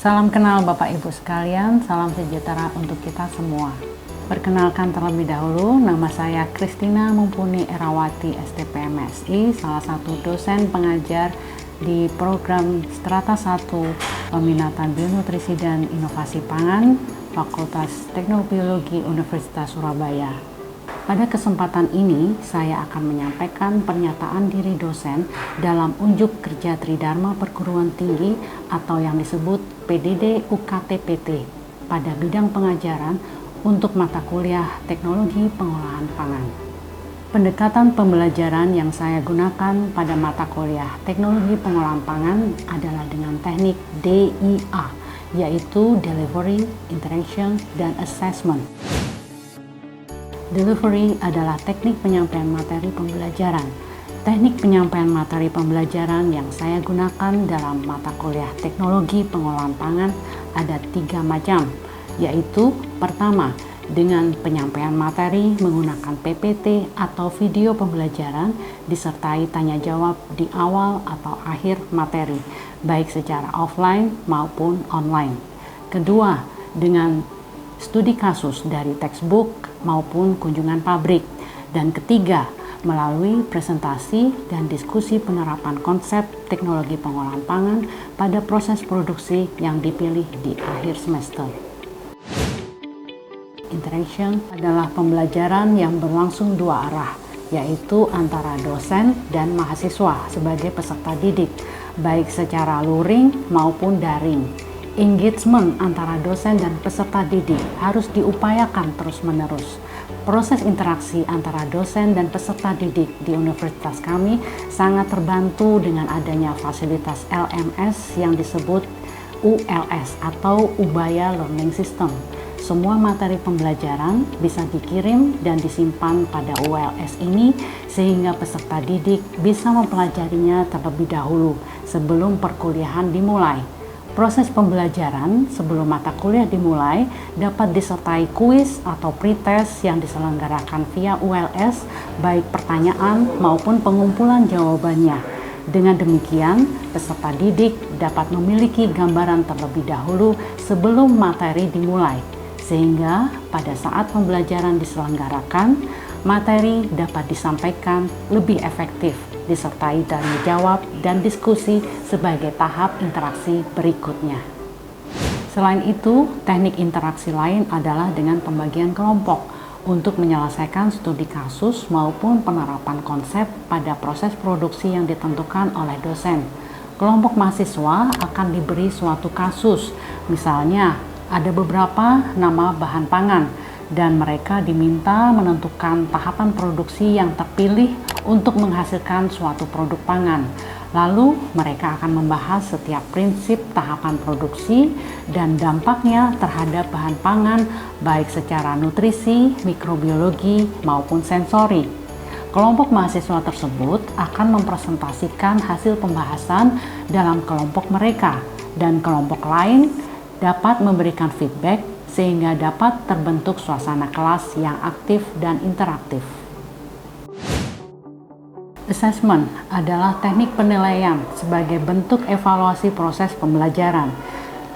Salam kenal Bapak Ibu sekalian, salam sejahtera untuk kita semua. Perkenalkan terlebih dahulu, nama saya Kristina Mumpuni Erawati STP MSI, salah satu dosen pengajar di program Strata 1 Peminatan Bionutrisi dan Inovasi Pangan, Fakultas Teknologi Biologi Universitas Surabaya. Pada kesempatan ini, saya akan menyampaikan pernyataan diri dosen dalam unjuk kerja Tridharma Perguruan Tinggi atau yang disebut PDD UKT-PT pada bidang pengajaran untuk mata kuliah Teknologi Pengolahan Pangan. Pendekatan pembelajaran yang saya gunakan pada mata kuliah Teknologi Pengolahan Pangan adalah dengan teknik DIA, yaitu Delivery, Interaction, dan Assessment. Delivery adalah teknik penyampaian materi pembelajaran. Teknik penyampaian materi pembelajaran yang saya gunakan dalam mata kuliah Teknologi Pengolahan Pangan ada 3 macam, yaitu pertama, dengan penyampaian materi menggunakan PPT atau video pembelajaran disertai tanya jawab di awal atau akhir materi, baik secara offline maupun online. Kedua, dengan studi kasus dari textbook maupun kunjungan pabrik. Dan ketiga, melalui presentasi dan diskusi penerapan konsep teknologi pengolahan pangan pada proses produksi yang dipilih di akhir semester. Interaction adalah pembelajaran yang berlangsung 2 arah, yaitu antara dosen dan mahasiswa sebagai peserta didik, baik secara luring maupun daring. Engagement antara dosen dan peserta didik harus diupayakan terus-menerus. Proses interaksi antara dosen dan peserta didik di universitas kami sangat terbantu dengan adanya fasilitas LMS yang disebut ULS atau Ubaya Learning System. Semua materi pembelajaran bisa dikirim dan disimpan pada ULS ini sehingga peserta didik bisa mempelajarinya terlebih dahulu sebelum perkuliahan dimulai. Proses pembelajaran sebelum mata kuliah dimulai dapat disertai kuis atau pretest yang diselenggarakan via ULS, baik pertanyaan maupun pengumpulan jawabannya. Dengan demikian, peserta didik dapat memiliki gambaran terlebih dahulu sebelum materi dimulai, sehingga pada saat pembelajaran diselenggarakan, materi dapat disampaikan lebih efektif, disertai tanya jawab dan diskusi sebagai tahap interaksi berikutnya. Selain itu, teknik interaksi lain adalah dengan pembagian kelompok untuk menyelesaikan studi kasus maupun penerapan konsep pada proses produksi yang ditentukan oleh dosen. Kelompok mahasiswa akan diberi suatu kasus, misalnya ada beberapa nama bahan pangan, dan mereka diminta menentukan tahapan produksi yang terpilih untuk menghasilkan suatu produk pangan. Lalu mereka akan membahas setiap prinsip tahapan produksi dan dampaknya terhadap bahan pangan baik secara nutrisi, mikrobiologi maupun sensori. Kelompok mahasiswa tersebut akan mempresentasikan hasil pembahasan dalam kelompok mereka dan kelompok lain dapat memberikan feedback sehingga dapat terbentuk suasana kelas yang aktif dan interaktif. Assessment adalah teknik penilaian sebagai bentuk evaluasi proses pembelajaran.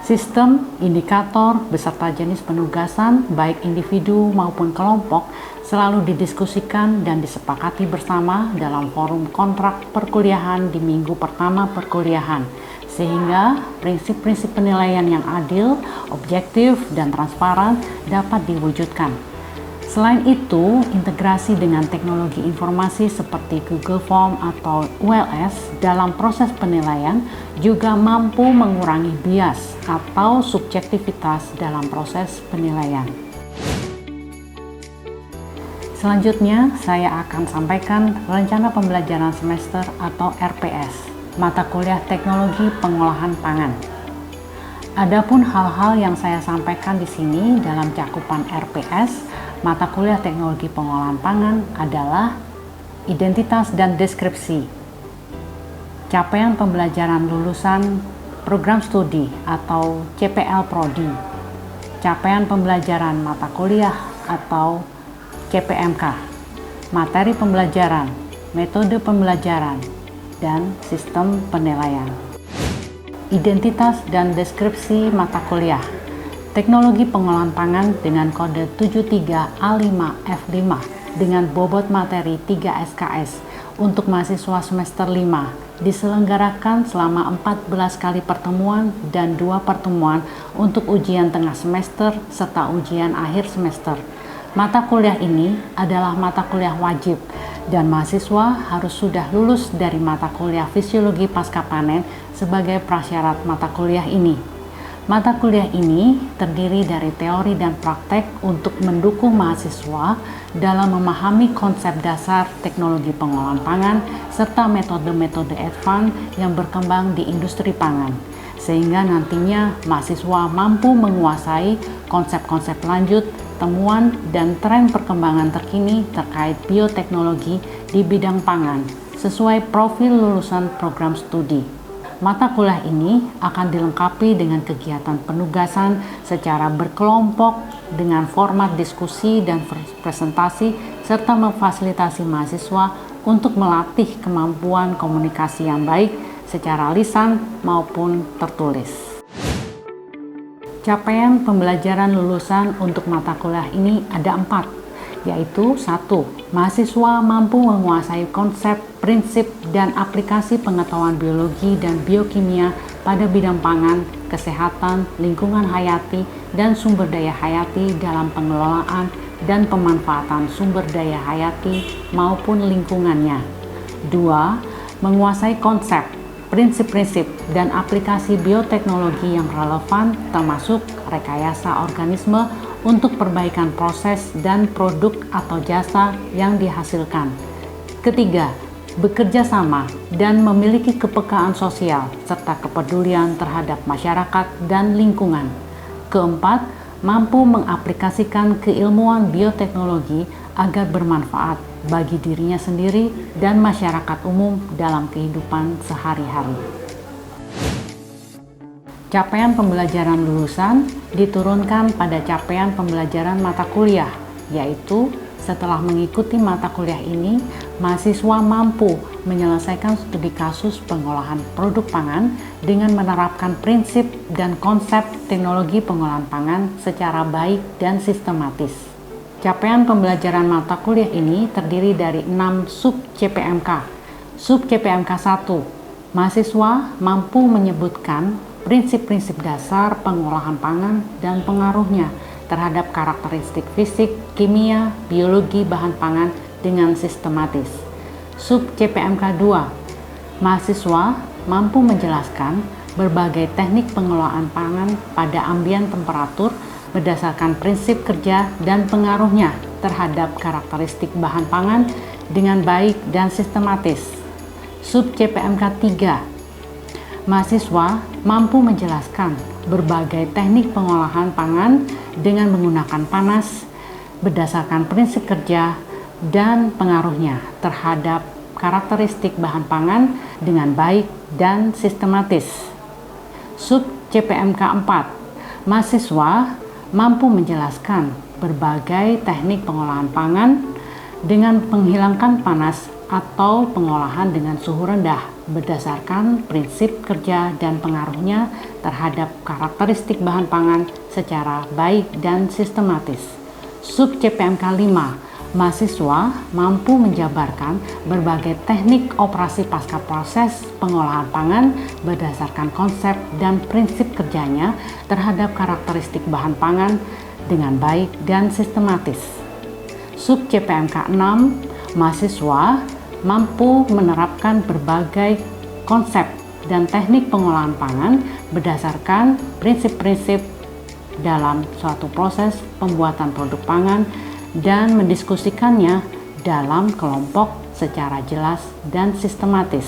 Sistem, indikator, beserta jenis penugasan, baik individu maupun kelompok, selalu didiskusikan dan disepakati bersama dalam forum kontrak perkuliahan di minggu pertama perkuliahan, sehingga prinsip-prinsip penilaian yang adil, objektif, dan transparan dapat diwujudkan. Selain itu, integrasi dengan teknologi informasi seperti Google Form atau ULS dalam proses penilaian juga mampu mengurangi bias atau subjektivitas dalam proses penilaian. Selanjutnya, saya akan sampaikan rencana pembelajaran semester atau RPS, mata kuliah Teknologi Pengolahan Pangan. Adapun hal-hal yang saya sampaikan di sini dalam cakupan RPS, mata kuliah Teknologi Pengolahan Pangan adalah identitas dan deskripsi, capaian pembelajaran lulusan program studi atau CPL Prodi, capaian pembelajaran mata kuliah atau CPMK, materi pembelajaran, metode pembelajaran, dan sistem penilaian. identitas dan deskripsi mata kuliah. Teknologi pengolahan pangan dengan kode 73A5F5 dengan bobot materi 3 SKS untuk mahasiswa semester 5 diselenggarakan selama 14 kali pertemuan dan 2 pertemuan untuk ujian tengah semester serta ujian akhir semester. Mata kuliah ini adalah mata kuliah wajib dan mahasiswa harus sudah lulus dari mata kuliah fisiologi pasca panen sebagai prasyarat mata kuliah ini. Mata kuliah ini terdiri dari teori dan praktek untuk mendukung mahasiswa dalam memahami konsep dasar teknologi pengolahan pangan serta metode-metode advance yang berkembang di industri pangan, sehingga nantinya mahasiswa mampu menguasai konsep-konsep lanjut, temuan, dan tren perkembangan terkini terkait bioteknologi di bidang pangan sesuai profil lulusan program studi. Mata kuliah ini akan dilengkapi dengan kegiatan penugasan secara berkelompok dengan format diskusi dan presentasi serta memfasilitasi mahasiswa untuk melatih kemampuan komunikasi yang baik secara lisan maupun tertulis. Capaian pembelajaran lulusan untuk mata kuliah ini ada 4, yaitu 1. Mahasiswa mampu menguasai konsep, prinsip, dan aplikasi pengetahuan biologi dan biokimia pada bidang pangan, kesehatan, lingkungan hayati, dan sumber daya hayati dalam pengelolaan dan pemanfaatan sumber daya hayati maupun lingkungannya. 2. Menguasai konsep, prinsip-prinsip, dan aplikasi bioteknologi yang relevan termasuk rekayasa organisme untuk perbaikan proses dan produk atau jasa yang dihasilkan. Ketiga, bekerja sama dan memiliki kepekaan sosial serta kepedulian terhadap masyarakat dan lingkungan. Keempat, mampu mengaplikasikan keilmuan bioteknologi agar bermanfaat bagi dirinya sendiri dan masyarakat umum dalam kehidupan sehari-hari. Capaian pembelajaran lulusan diturunkan pada capaian pembelajaran mata kuliah, yaitu setelah mengikuti mata kuliah ini, mahasiswa mampu menyelesaikan studi kasus pengolahan produk pangan dengan menerapkan prinsip dan konsep teknologi pengolahan pangan secara baik dan sistematis. Capaian pembelajaran mata kuliah ini terdiri dari 6 sub CPMK. Sub CPMK 1, mahasiswa mampu menyebutkan prinsip-prinsip dasar pengolahan pangan dan pengaruhnya terhadap karakteristik fisik, kimia, biologi bahan pangan dengan sistematis. Sub CPMK 2, mahasiswa mampu menjelaskan berbagai teknik pengelolaan pangan pada ambien temperatur berdasarkan prinsip kerja dan pengaruhnya terhadap karakteristik bahan pangan dengan baik dan sistematis. Sub CPMK 3, mahasiswa mampu menjelaskan berbagai teknik pengolahan pangan dengan menggunakan panas berdasarkan prinsip kerja dan pengaruhnya terhadap karakteristik bahan pangan dengan baik dan sistematis. Sub CPMK 4, mahasiswa mampu menjelaskan berbagai teknik pengolahan pangan dengan menghilangkan panas atau pengolahan dengan suhu rendah berdasarkan prinsip kerja dan pengaruhnya terhadap karakteristik bahan pangan secara baik dan sistematis. Sub CPMK 5, mahasiswa mampu menjabarkan berbagai teknik operasi pasca proses pengolahan pangan berdasarkan konsep dan prinsip kerjanya terhadap karakteristik bahan pangan dengan baik dan sistematis. Sub CPMK 6, mahasiswa mampu menerapkan berbagai konsep dan teknik pengolahan pangan berdasarkan prinsip-prinsip dalam suatu proses pembuatan produk pangan dan mendiskusikannya dalam kelompok secara jelas dan sistematis.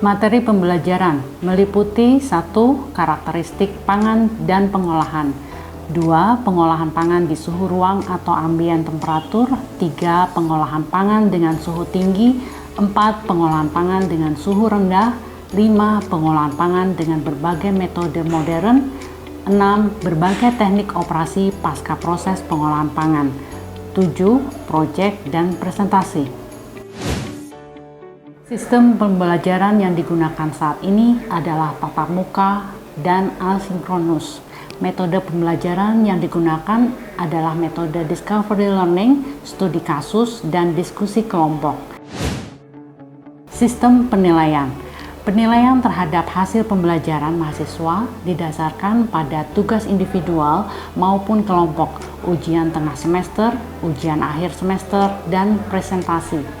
Materi pembelajaran meliputi 1. Karakteristik pangan dan pengolahan, 2. Pengolahan pangan di suhu ruang atau ambien temperatur, 3. Pengolahan pangan dengan suhu tinggi, 4. Pengolahan pangan dengan suhu rendah, 5. Pengolahan pangan dengan berbagai metode modern, 6. Berbagai teknik operasi pasca proses pengolahan pangan, 7. Proyek dan presentasi. Sistem pembelajaran yang digunakan saat ini adalah tatap muka dan asinkronus. Metode pembelajaran yang digunakan adalah metode discovery learning, studi kasus, dan diskusi kelompok. Sistem penilaian. Penilaian terhadap hasil pembelajaran mahasiswa didasarkan pada tugas individual maupun kelompok, ujian tengah semester, ujian akhir semester, dan presentasi.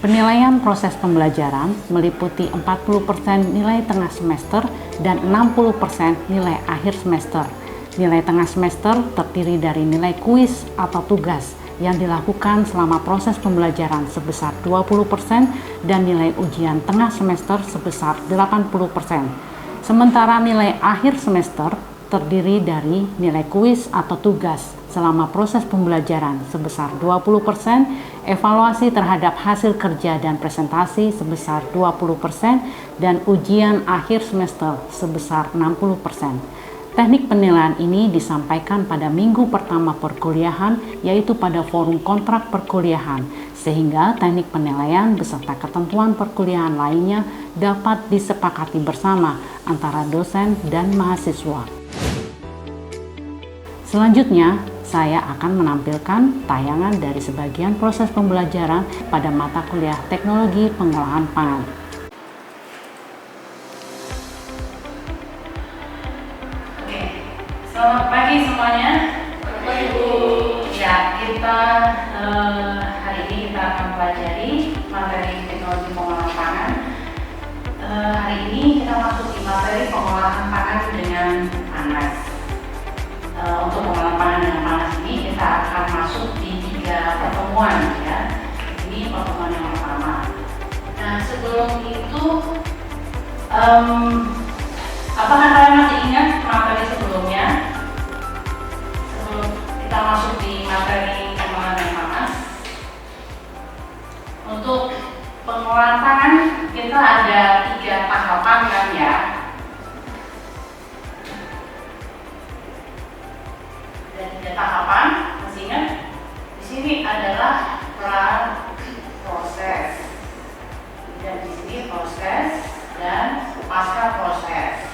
Penilaian proses pembelajaran meliputi 40% nilai tengah semester dan 60% nilai akhir semester. Nilai tengah semester terdiri dari nilai kuis atau tugas yang dilakukan selama proses pembelajaran sebesar 20% dan nilai ujian tengah semester sebesar 80%. Sementara nilai akhir semester terdiri dari nilai kuis atau tugas selama proses pembelajaran sebesar 20%, evaluasi terhadap hasil kerja dan presentasi sebesar 20%, dan ujian akhir semester sebesar 60%. Teknik penilaian ini disampaikan pada minggu pertama perkuliahan, yaitu pada forum kontrak perkuliahan, sehingga teknik penilaian beserta ketentuan perkuliahan lainnya dapat disepakati bersama antara dosen dan mahasiswa. Selanjutnya, saya akan menampilkan tayangan dari sebagian proses pembelajaran pada mata kuliah Teknologi Pengolahan Pangan. Selamat pagi semuanya. Ya, kita hari ini kita akan pelajari materi teknologi pengolahan pangan. Hari ini kita masuk di materi pengolahan pangan dengan panas. Untuk pengolahan pangan dengan panas ini kita akan masuk di 3 pertemuan ya. Ini pertemuan yang pertama. Nah, sebelum itu apakah kalian masih ingat materi sebelumnya? Sebelum kita masuk di materi pengolahan yang panas, untuk pengolahan pangan kita ada 3 tahapan kan ya. Ada 3 tahapan, masih ingat? Di sini adalah pra-proses, dan di sini proses dan pasca proses.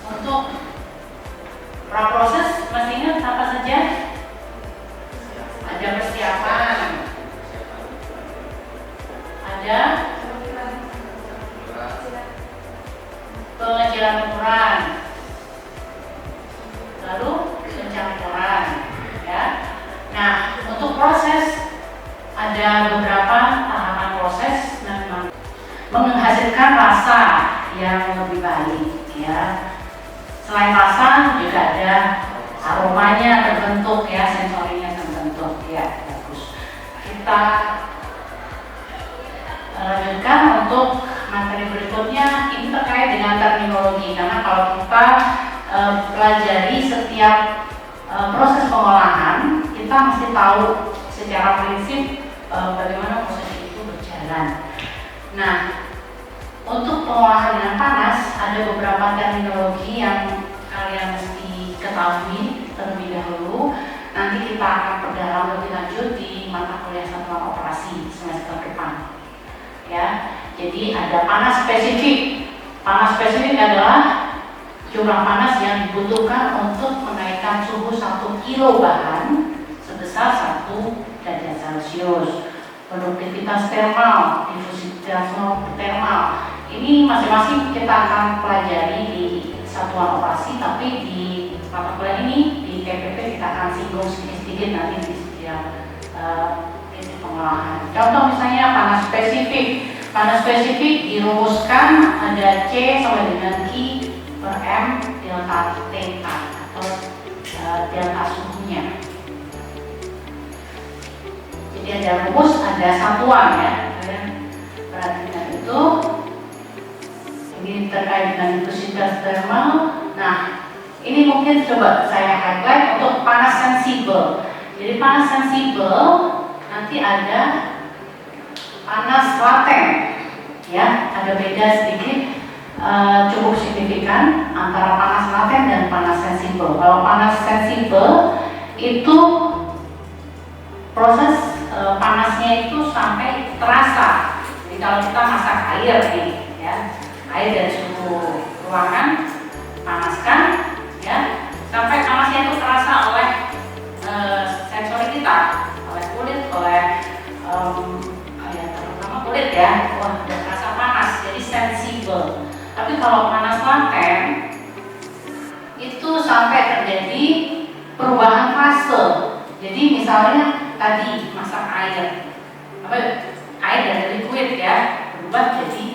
Untuk pra-proses masih ingat apa saja? Ada persiapan, ada pengecilan ukuran, lalu pencampuran ya. Nah, untuk proses ada beberapa tahapan proses dan menghasilkan rasa yang lebih baik ya. Selain rasa juga ada aromanya terbentuk ya, sensorinya terbentuk ya, bagus. Kita lanjutkan untuk materi berikutnya. Ini terkait dengan terminologi, karena kalau kita pelajari setiap proses pengolahan, kita mesti tahu secara prinsip bagaimana proses itu berjalan. Nah, untuk pengolahan dengan panas ada beberapa terminologi yang kalian mesti ketahui terlebih dahulu. Nanti kita akan perdalam lebih lanjut di mata kuliah satuan operasi semester depan. Ya, jadi ada panas spesifik. Panas spesifik adalah jumlah panas yang dibutuhkan untuk menaikkan suhu 1 kilo bahan sebesar 1 derajat Celcius. Produktivitas termal, difusivitas termal. Ini masing-masing kita akan pelajari di satuan operasi, tapi di mata kuliah ini di PPP kita akan singgung sedikit-sedikit nanti di setiap titik pengolahan. Contoh misalnya panas spesifik. Panas spesifik dirumuskan ada C sama dengan Q per M delta T atau delta suhunya. Jadi ada rumus, ada satuan ya. Kalian perhatikan itu. Ini terkait dengan difusivitas termal. Nah, ini mungkin coba saya highlight untuk panas sensibel. Jadi panas sensibel nanti ada panas laten, ya, ada beda sedikit, cukup signifikan antara panas laten dan panas sensibel. Kalau panas sensibel itu proses panasnya itu sampai terasa. Jadi misal kita masak air nih, ya, air dari suhu ruangan, panaskan, ya, sampai panasnya itu terasa oleh sensori kita, oleh kulit, oleh ya, terutama kulit ya, wah udah terasa panas, jadi sensibel. Tapi kalau panas laten itu sampai terjadi perubahan fase. Jadi misalnya tadi masak air, air dari liquid ya berubah jadi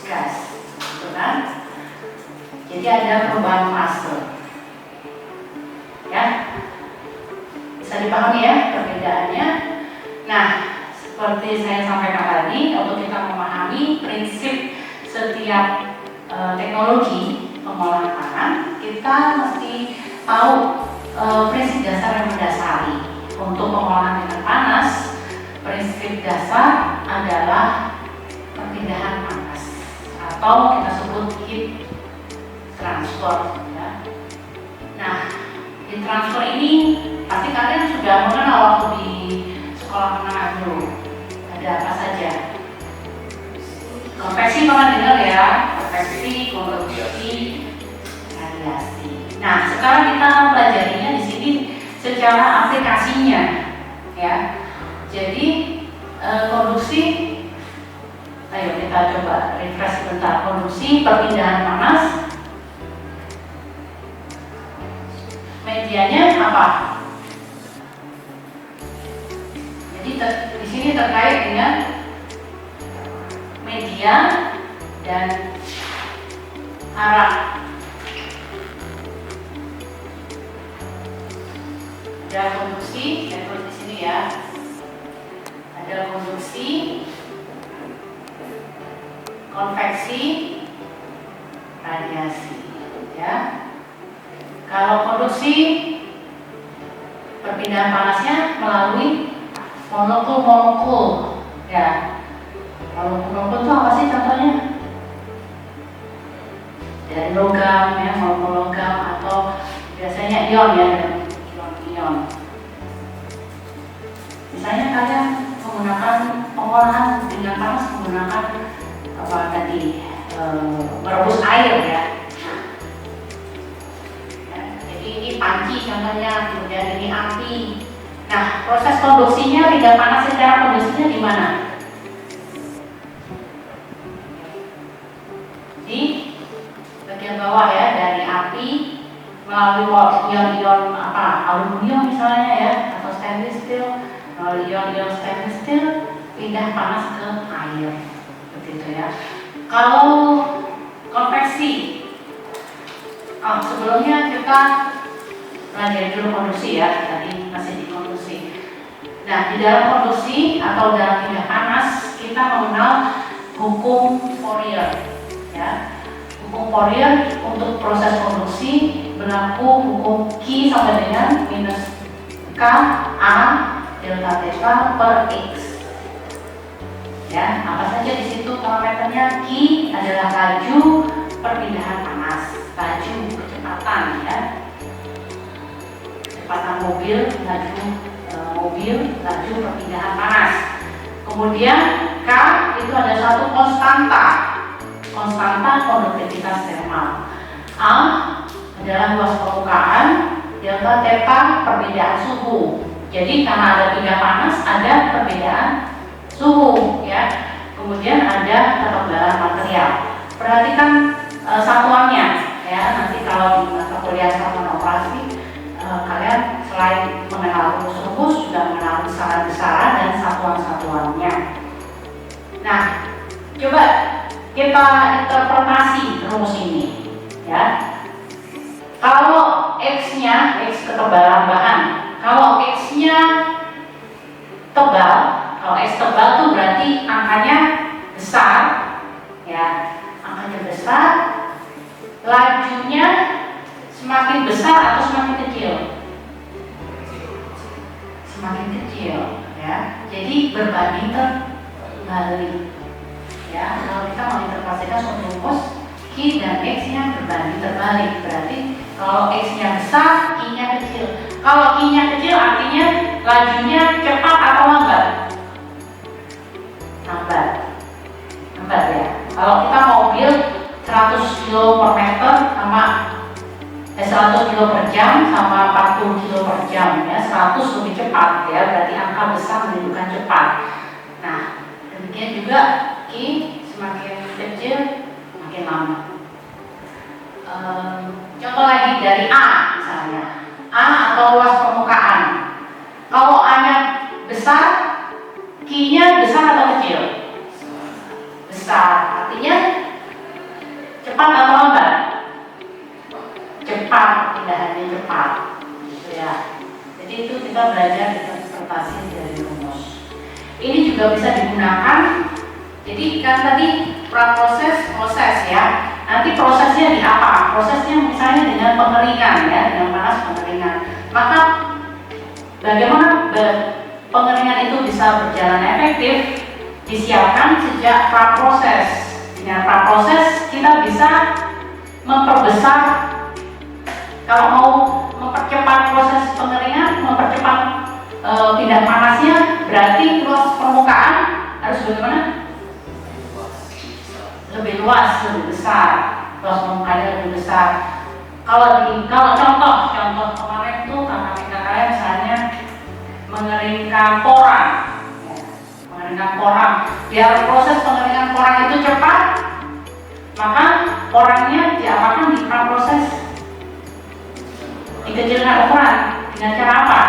gas, gitu kan? Jadi ada perubahan fase, ya. Bisa dipahami ya perbedaannya. Nah, seperti saya sampaikan tadi, untuk kita memahami prinsip setiap teknologi pengolahan pangan, kita mesti tahu prinsip dasar yang mendasari. Untuk pengolahan dengan panas, prinsip dasar adalah perpindahan panas atau kita sebut heat transfer, ya. Nah, heat transfer ini pasti kalian sudah mengenal waktu di sekolah menengah dulu. Ada apa saja? Konveksi pernah dengar ya? Konveksi, konveksi, radiasi. Nah, sekarang kita pelajarinya di sini secara aplikasinya, ya. Jadi konduksi, ayo kita coba refresh sebentar. Konduksi, perpindahan panas. Medianya apa? Jadi di sini terkait dengan media dan arah. Ada konduksi, saya tulis di sini ya. Ada konduksi, konveksi, radiasi, ya. Kalau konduksi, perpindahan panasnya melalui molekul-molekul, ya. Molekul-molekul itu apa sih contohnya? Dari logam, ya, molekul logam, atau biasanya ion, ya, ion. Misalnya kalian menggunakan pengolahan dengan panas menggunakan apa tadi, merebus air, ya. Ini panci contohnya, kemudian ini api. Nah, proses konduksinya, pindah panas secara konduksinya di mana? Di bagian bawah ya, dari api melalui ion-ion apa, aluminium misalnya ya, atau stainless steel, melalui ion-ion stainless steel pindah panas ke air, seperti itu ya. Kalau konveksi, sebelumnya kita pelajari dulu konduksi ya, tadi masih di konduksi. Nah, di dalam konduksi atau dalam pindah panas kita mengenal hukum Fourier, ya. Hukum Fourier untuk proses konduksi berlaku hukum Q sama dengan minus K A delta theta per X. Ya, apa saja di situ parameternya? Q adalah laju perpindahan panas, laju kecepatan, ya. Kecepatan mobil, laju perpindahan panas. Kemudian K itu ada satu konstanta konduktivitas termal. A adalah luas permukaan, delta theta perbedaan suhu. Jadi karena ada pindah panas, ada perbedaan suhu, ya. Kemudian ada ketebalan material. Perhatikan satuannya, ya. Nanti kalau di mata kuliah satuan operasi, kalian selain mengenal rumus juga mengenal besaran-besaran dan satuan-satuannya. Nah, coba kita interpretasi rumus ini, ya. Kalau X-nya, X ketebalan bahan, kalau X-nya tebal, kalau X tebal itu berarti angkanya besar, ya. Angkanya besar, lajunya semakin besar atau semakin kecil? Semakin kecil, ya. Jadi berbanding terbalik, ya. Kalau kita mau interpretasikan suatu rumus, Q dan X-nya berbanding terbalik, berarti kalau X-nya besar, Q-nya kecil. Kalau Q-nya kecil artinya lajunya cepat atau lambat? Lambat. Kalau kita mobil 100 kilo per meter sama 100 kilo per jam sama 40 kilo per jam ya, 100 lebih cepat ya, berarti angka besar menunjukkan cepat. Nah, demikian juga Q semakin kecil makin lama. Contoh lagi dari A misalnya, A atau luas permukaan. Kalau A-nya besar, Q-nya besar atau kecil? Besar, artinya cepat atau lambat? Cepat, pindahannya cepat gitu ya. Jadi itu kita belajar interpretasi dari rumus. Ini juga bisa digunakan. Jadi kan tadi proses ya. Nanti prosesnya di apa? Prosesnya misalnya dengan pengeringan ya, dengan panas pengeringan. Maka bagaimana pengeringan itu bisa berjalan efektif? Disiapkan sejak praproses. Dengan praproses kita bisa memperbesar. Kalau mau mempercepat proses pengeringan, mempercepat pindah panasnya, berarti luas permukaan harus bagaimana? Lebih luas, lebih besar, luas permukaannya lebih besar. Kalau contoh kemarin tuh kakak misalnya mengeringkan porang, biar proses pengeringan porang itu cepat, maka porangnya diapakan di proses dikecilkan ukuran dengan cara apa?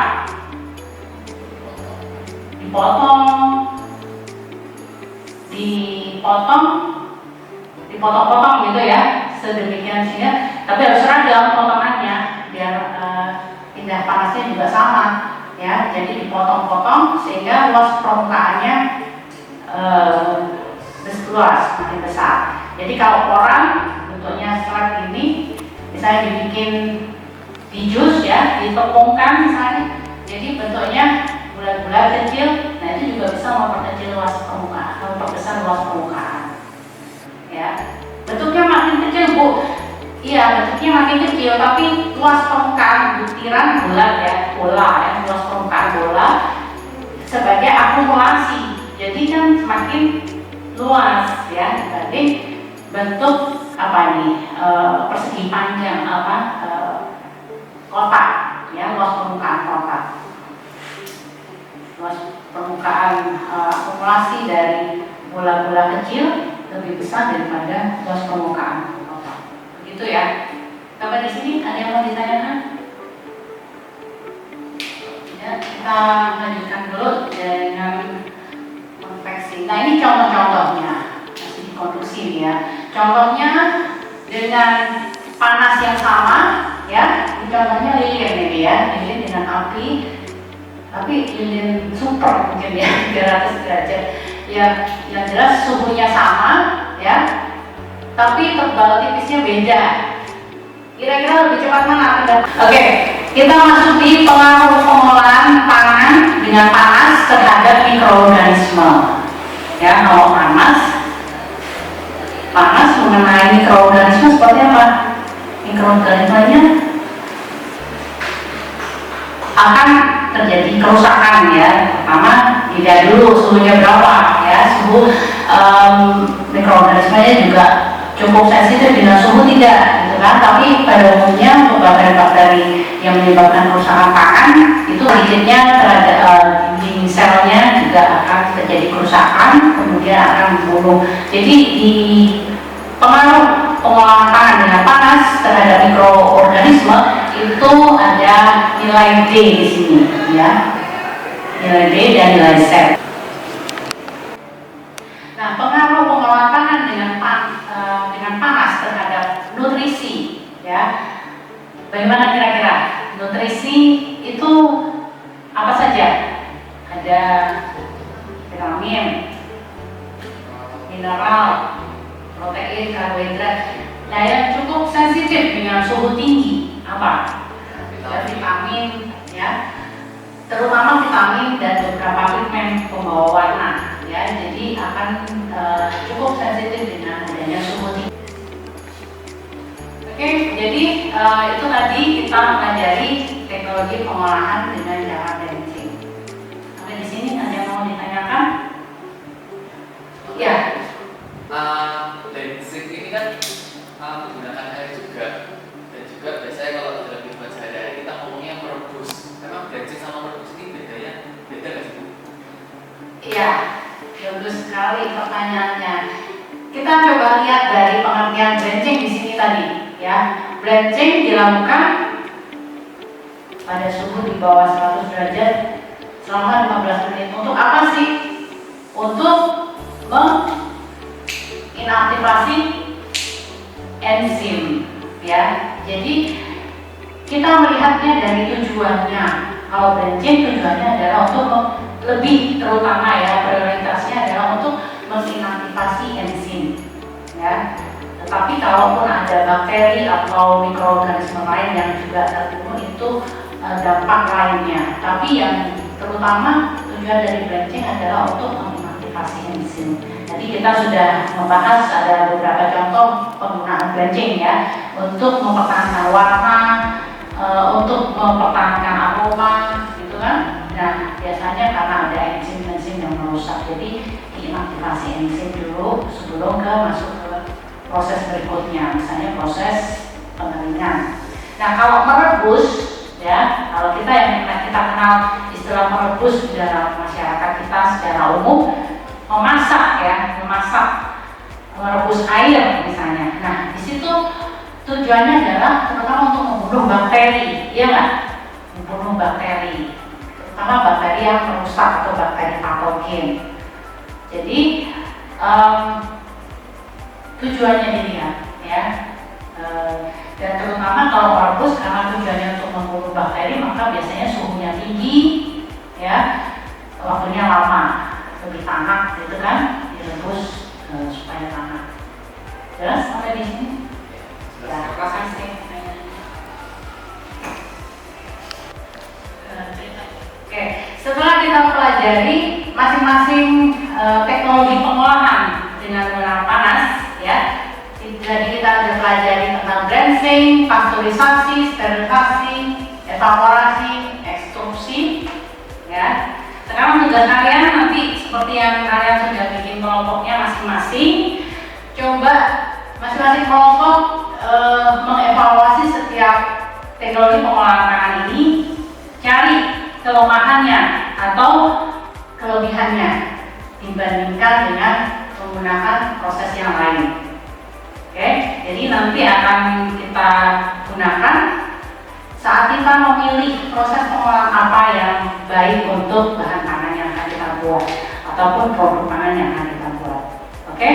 Dipotong-potong gitu ya, sedemikian sehingga, tapi harus seragam potongannya biar pindah panasnya juga sama ya. Jadi dipotong-potong sehingga luas permukaannya luas, makin besar. Jadi kalau porang bentuknya seperti ini, misalnya dibikin di jus ya, ditepungkan misalnya, jadi bentuknya bulat-bulat kecil. Nah itu juga bisa memperkecil luas permukaan, memperbesar luas permukaan ya. Bentuknya makin kecil Bu, iya bentuknya makin kecil, tapi luas permukaan butiran bulat ya, bola ya, luas permukaan bola sebagai akumulasi, jadi kan semakin luas ya dibanding bentuk apa nih, persegi panjang kotak ya, luas permukaan kotak, luas permukaan akumulasi dari bola-bola kecil lebih besar daripada luas permukaan kotak. Begitu ya. Sampai di sini ada yang mau ditanyakan? Ya, kita lanjutkan dulu dengan konveksi. Nah ini contoh-contohnya, masih dikonstruksi ya. Contohnya dengan panas yang sama ya. Ini contohnya lilin ini ya, lilin dengan api, tapi lilin super mungkin ya, 300 derajat. Ya, yang jelas suhunya sama ya, tapi tebal tipisnya beda. Kira-kira lebih cepat mana? Oke, kita masuk di pengaruh pengolahan pangan dengan panas terhadap mikroorganisme. Ya, kalau panas mengenai mikroorganisme seperti apa? Mikroorganismenya akan terjadi kerusakan ya. Pertama dilihat dulu suhunya berapa ya, suhu mikroorganismenya juga cukup sensitif dengan suhu tidak gitu kan. Tapi pada umumnya untuk bakteri-bakteri yang menyebabkan kerusakan pangan itu sedikitnya terhadap di selnya juga akan terjadi kerusakan, kemudian akan membunuh. Jadi di pengaruh pengolahan pangan dengan panas terhadap mikroorganisme itu ada nilai D di sini ya, nilai D dan nilai Z. Nah, pengaruh pengolahan pangan dengan panas terhadap nutrisi ya. Bagaimana kira-kira? Nutrisi itu apa saja? Ada vitamin, mineral, protein, karbohidrat. Nah, yang cukup sensitif dengan suhu tinggi apa? Vitamin ya, terutama vitamin dan beberapa pigmen pembawa warna ya. Jadi akan cukup sensitif dengan adanya suhu tinggi. Oke, jadi itu tadi kita mempelajari teknologi pengolahan dengan cara benching. Sampai di sini ada yang mau ditanyakan? Ya. pertanyaannya. Kita coba lihat dari pengertian branching di sini tadi, ya. Branching dilakukan pada suhu di bawah 100 derajat selama 15 menit. Untuk apa sih? Untuk menginaktivasi enzim, ya. Jadi kita melihatnya dari tujuannya. Kalau branching tujuannya adalah untuk lebih terutama ya, prioritasnya adalah untuk menginaktivasi enzim, ya. Tetapi kalaupun ada bakteri atau mikroorganisme lain yang juga terbunuh, itu dampak lainnya. Tapi yang terutama tujuan dari branching adalah untuk menginaktivasi enzim. Jadi kita sudah membahas ada beberapa contoh penggunaan branching ya, untuk mempertahankan warna, untuk mempertahankan aroma, gitu kan. Nah, biasanya karena ada enzim-enzim yang merusak, jadi diinaktivasi enzim dulu sebelum masuk ke proses berikutnya, misalnya proses pengeringan. Nah, kalau merebus, ya, kalau kita yang kita kenal istilah merebus di dalam masyarakat kita secara umum, memasak ya, merebus air misalnya. Nah, di situ tujuannya adalah terutama untuk membunuh bakteri, ya nggak? Membunuh bakteri, terutama bakteri yang merusak atau bakteri patogen. Jadi tujuannya dilihat, ya. Dan terutama kalau merebus karena tujuannya untuk membunuh bakteri, maka biasanya suhunya tinggi, ya, waktunya lama, lebih tanak, gitu kan, direbus supaya tanak. Jelas sampai di sini? Ya, Oke, setelah kita pelajari masing-masing teknologi pengolahan dengan menggunakan panas, ya. Jadi kita sudah pelajari tentang branching, pasteurisasi, sterilisasi, evaporasi, ekstruksi, ya. Sekarang tugas kalian nanti seperti yang kalian sudah bikin kelompoknya masing-masing, coba masing-masing kelompok mengevaluasi setiap teknologi pengolahan pangan ini, cari kelemahannya atau kelebihannya dibandingkan dengan menggunakan proses yang lain. Oke, jadi nanti akan kita gunakan saat kita memilih proses pengolahan apa yang baik untuk bahan pangan yang akan kita buat ataupun produk pangan yang akan kita buat. Oke,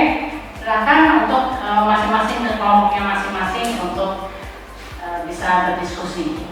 silakan untuk masing-masing ke kelompoknya masing-masing untuk bisa berdiskusi.